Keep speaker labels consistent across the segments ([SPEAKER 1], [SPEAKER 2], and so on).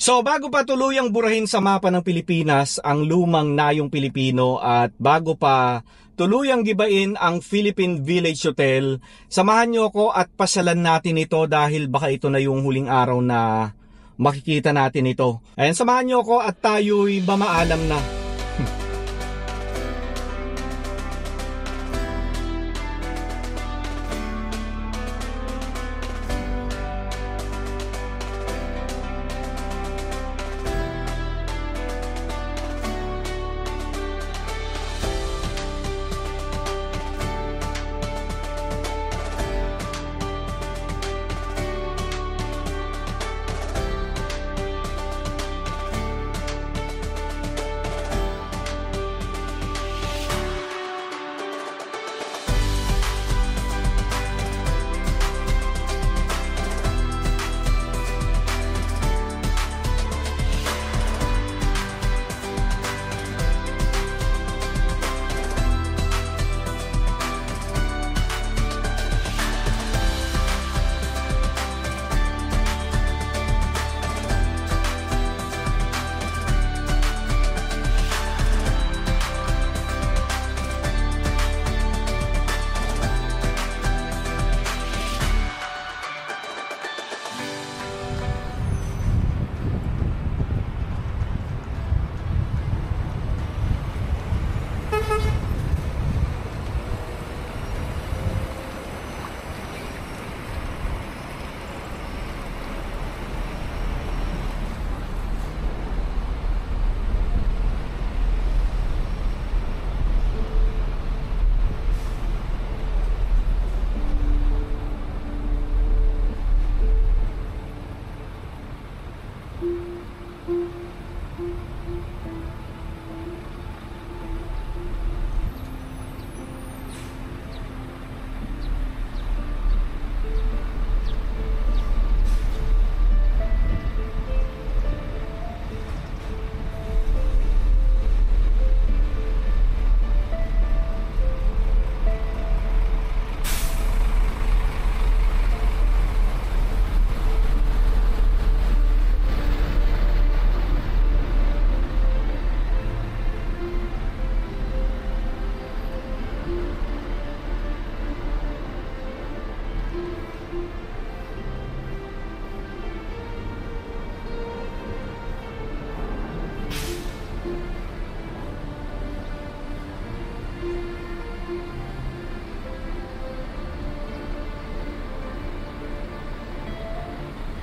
[SPEAKER 1] So bago pa tuluyang burahin sa mapa ng Pilipinas ang lumang Nayong Pilipino at bago pa tuluyang gibain ang Philippine Village Hotel, samahan niyo ako at pasyalan natin ito dahil baka ito na yung huling araw na makikita natin ito. Ayan, samahan niyo ako at tayo'y mamaalam na.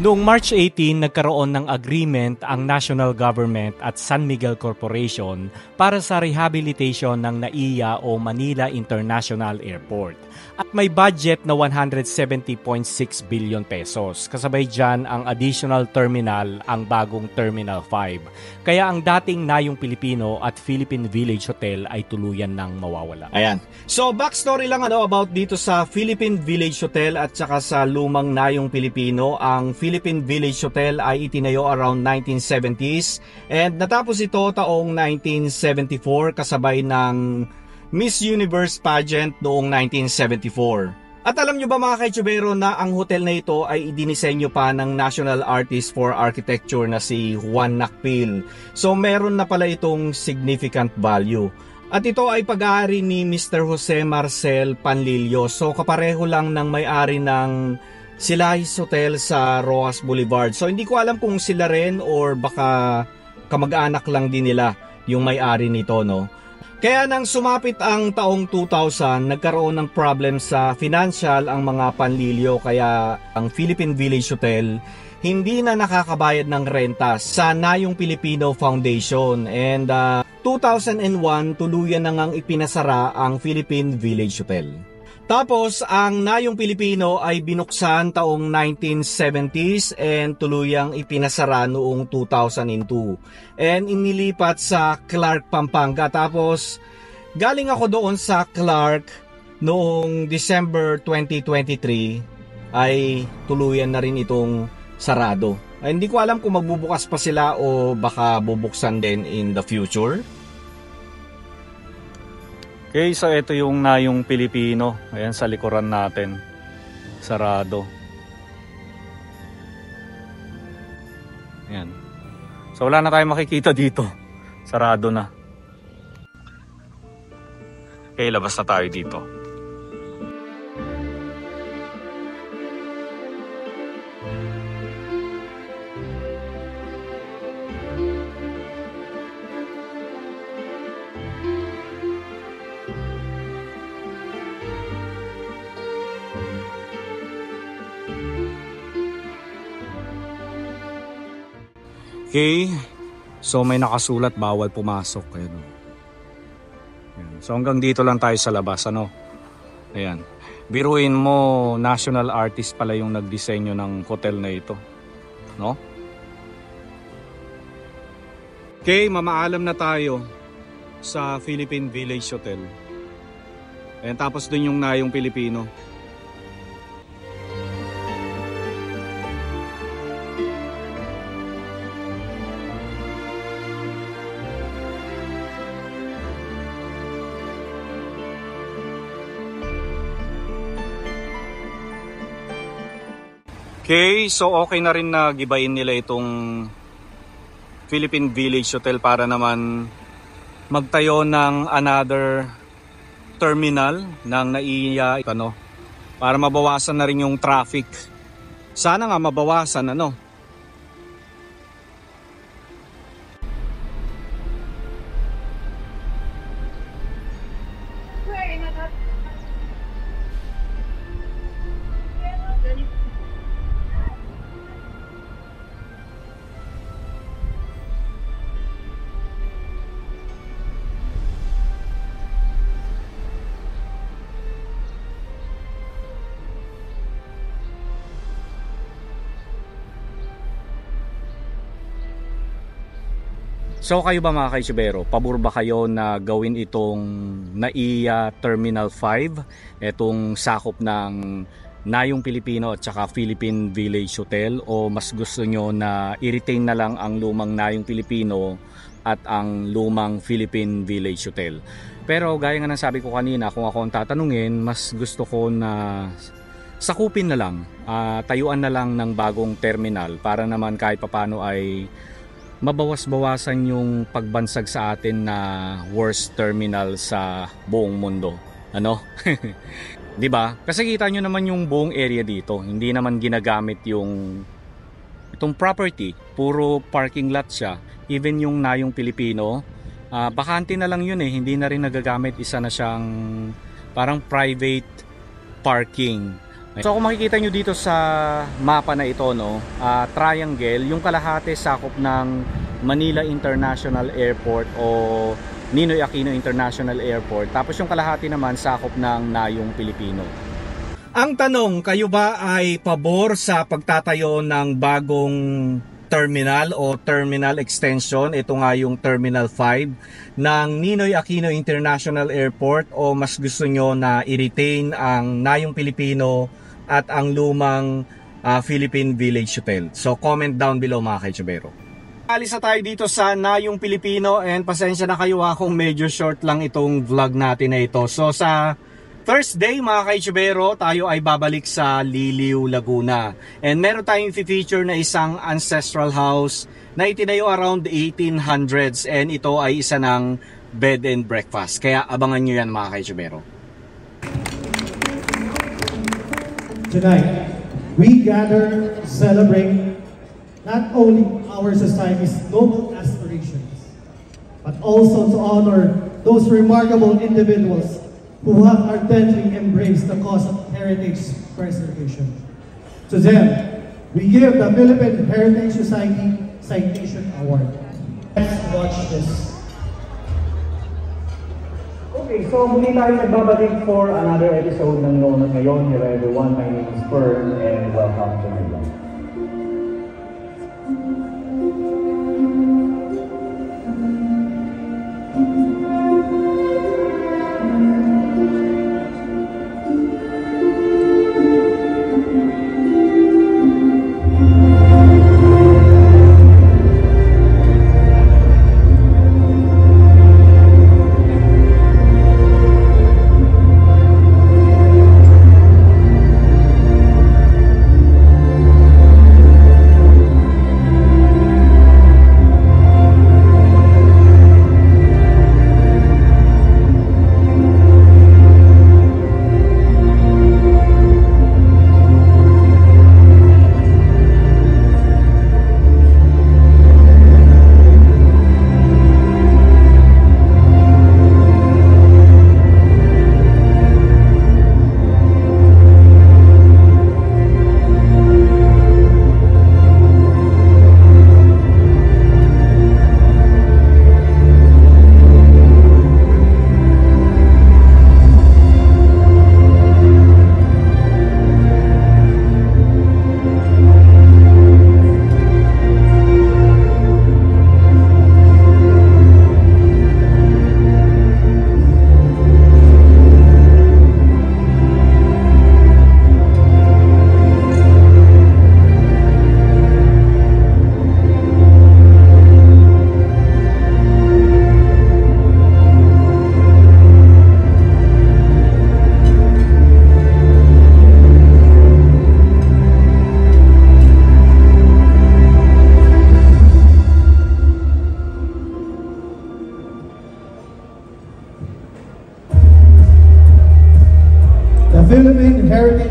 [SPEAKER 1] Noong March 18, nagkaroon ng agreement ang national government at San Miguel Corporation para sa rehabilitation ng NAIA o Manila International Airport. At may budget na 170.6 billion pesos. Kasabay dyan ang additional terminal, ang bagong Terminal 5. Kaya ang dating Nayong Pilipino at Philippine Village Hotel ay tuluyan ng mawawala. Ayan. So backstory lang about dito sa Philippine Village Hotel at saka sa lumang Nayong Pilipino. Ang Philippine Village Hotel ay itinayo around 1970s and natapos ito taong 1974 kasabay ng Miss Universe pageant noong 1974. At alam nyo ba mga kaitsubero na ang hotel na ito ay idinisenyo pa ng National Artist for Architecture na si Juan Nakpil. So meron na pala itong significant value. At ito ay pag-aari ni Mr. Jose Marcel Panlilio. So kapareho lang ng may-ari ng Silahis Hotel sa Rojas Boulevard. So hindi ko alam kung sila rin or baka kamag-anak lang din nila yung may-ari nito, no? Kaya nang sumapit ang taong 2000, nagkaroon ng problem sa financial ang mga Panlilio kaya ang Philippine Village Hotel hindi na nakakabayad ng renta sa Nayong Pilipino Foundation and 2001 tuluyan na ngang ipinasara ang Philippine Village Hotel. Tapos ang Nayong Pilipino ay binuksan taong 1970s and tuluyang ipinasara noong 2002 and inilipat sa Clark, Pampanga. Tapos galing ako doon sa Clark noong December 2023 ay tuluyan na rin itong sarado. Ay, hindi ko alam kung magbubukas pa sila o baka bubuksan din in the future. Okay, so ito yung Nayong Pilipino. Ayan sa likuran natin. Sarado. Ayan. So wala na tayong makikita dito. Sarado na. Okay, labas na tayo dito. Okay, so may nakasulat bawal pumasok. Ayan. So hanggang dito lang tayo sa labas, ano? Ayan. Biruin mo, national artist pala yung nagdisenyo ng hotel na ito, no? Okay, mamaalam na tayo sa Philippine Village Hotel. Ayan, tapos dun yung Nayong Pilipino. Okay, so okay na rin na gibayin nila itong Philippine Village Hotel para naman magtayo ng another terminal ng NAIA, ano, para mabawasan na rin yung traffic. Sana nga mabawasan, ano. So kayo ba mga kaisubero, pabor ba kayo na gawin itong NAIA Terminal 5, itong sakop ng Nayong Pilipino at saka Philippine Village Hotel, o mas gusto nyo na i-retain na lang ang lumang Nayong Pilipino at ang lumang Philippine Village Hotel? Pero gaya nga ng sabi ko kanina, kung ako ang tatanungin, mas gusto ko na sakupin na lang, tayuan na lang ng bagong terminal para naman kahit papano ay mabawas-bawasan yung pagbansag sa atin na worst terminal sa buong mundo. Ano? 'Di ba? Kasi kita nyo naman yung buong area dito, hindi naman ginagamit itong property, puro parking lot siya. Even yung Nayong Pilipino, bakante na lang yun eh, hindi na rin nagagamit, isa na siyang parang private parking. So kung makikita nyo dito sa mapa na ito, no, triangle, yung kalahati sakop ng Manila International Airport o Ninoy Aquino International Airport. Tapos yung kalahati naman sakop ng Nayong Pilipino. Ang tanong, kayo ba ay pabor sa pagtatayo ng bagong terminal o terminal extension? Ito nga yung Terminal 5 ng Ninoy Aquino International Airport, o mas gusto nyo na i-retain ang Nayong Pilipino at ang lumang Philippine Village Hotel? So comment down below mga kaitsubero. Alis na tayo dito sa Nayong Pilipino, and pasensya na kayo kung medyo short lang itong vlog natin na ito. So sa Thursday mga kaitsubero, tayo ay babalik sa Liliw, Laguna. And meron tayong feature na isang ancestral house na itinayo around 1800s, and ito ay isa ng bed and breakfast. Kaya abangan nyo yan mga kaitsubero.
[SPEAKER 2] Tonight, we gather to celebrate not only our society's noble aspirations, but also to honor those remarkable individuals who have ardently embraced the cause of heritage preservation. To them, we give the Philippine Heritage Society Citation Award. Let's watch this. Okay, so muli tayo nagbabalik for another episode ng Nonot ngayon. Hello everyone, my name is Fern and welcome to my vlog.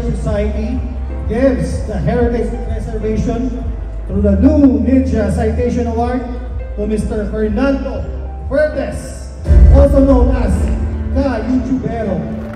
[SPEAKER 2] Society gives the Heritage Preservation through the New Media Citation Award to Mr. Fernando Fuertes, also known as Ka YouTubero.